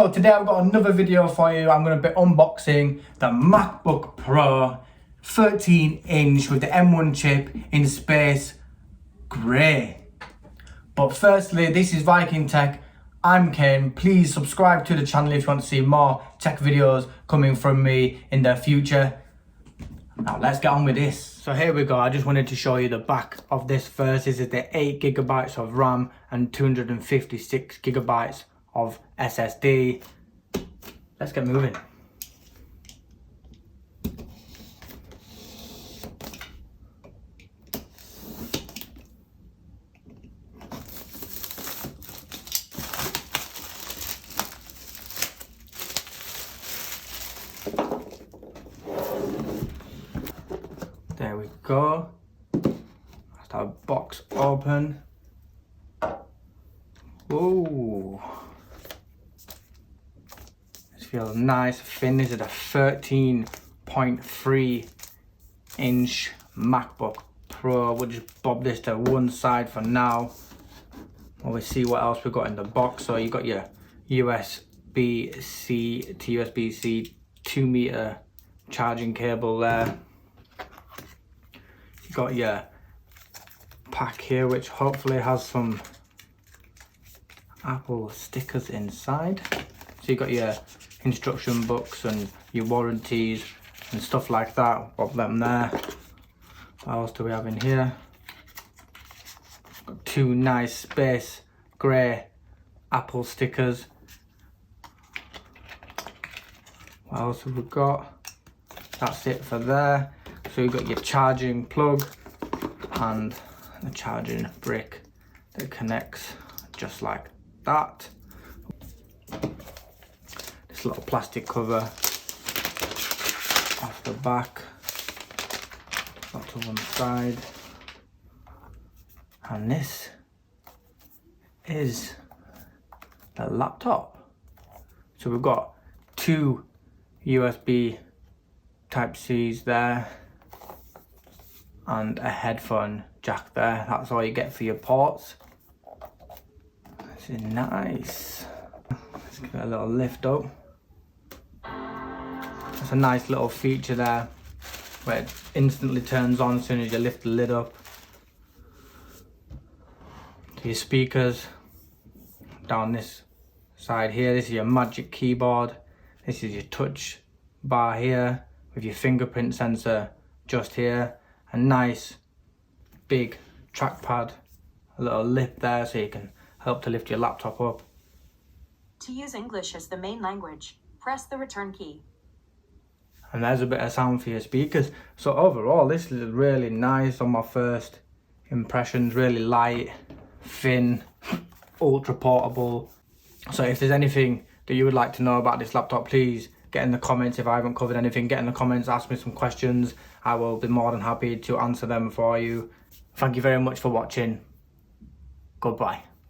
So today I've got another video for you. I'm going to be unboxing the MacBook Pro 13-inch with the M1 chip in space grey. But firstly, this is Viking Tech. I'm Ken. Please subscribe to the channel if you want to see more tech videos coming from me in the future. Now let's get on with this. So here we go. I just wanted to show you the back of this first. This is the 8GB of RAM and 256GB of SSD. Let's get moving. There we go. That's our box open. Ooh. This feels nice, thin. This is a 13.3 inch MacBook Pro. We'll just bob this to one side for now. While we see what else we got in the box. So you got your USB-C to USB-C 2-meter charging cable there. You got your pack here, which hopefully has some Apple stickers inside. So you got your instruction books and your warranties and stuff like that. Pop them there. What else do we have in here? Got two nice space grey Apple stickers. What else have we got? That's it for there. So you've got your charging plug and the charging brick that connects just like that. This little plastic cover off the back, up to one side, and this is the laptop. So we've got two USB Type-C's there and a headphone jack there. That's all you get for your ports. This is nice. Let's give it a little lift up. That's a nice little feature there where it instantly turns on as soon as you lift the lid up. To your speakers down this side here. This is your magic keyboard. This is your touch bar here with your fingerprint sensor just here. A nice big trackpad, a little lip there so you can help to lift your laptop up. To use English as the main language, press the return key. And there's a bit of sound for your speakers. So overall, this is really nice on my first impressions. Really light, thin, ultra portable. So if there's anything that you would like to know about this laptop, please get in the comments. If I haven't covered anything, get in the comments, ask me some questions. I will be more than happy to answer them for you. Thank you very much for watching. Goodbye.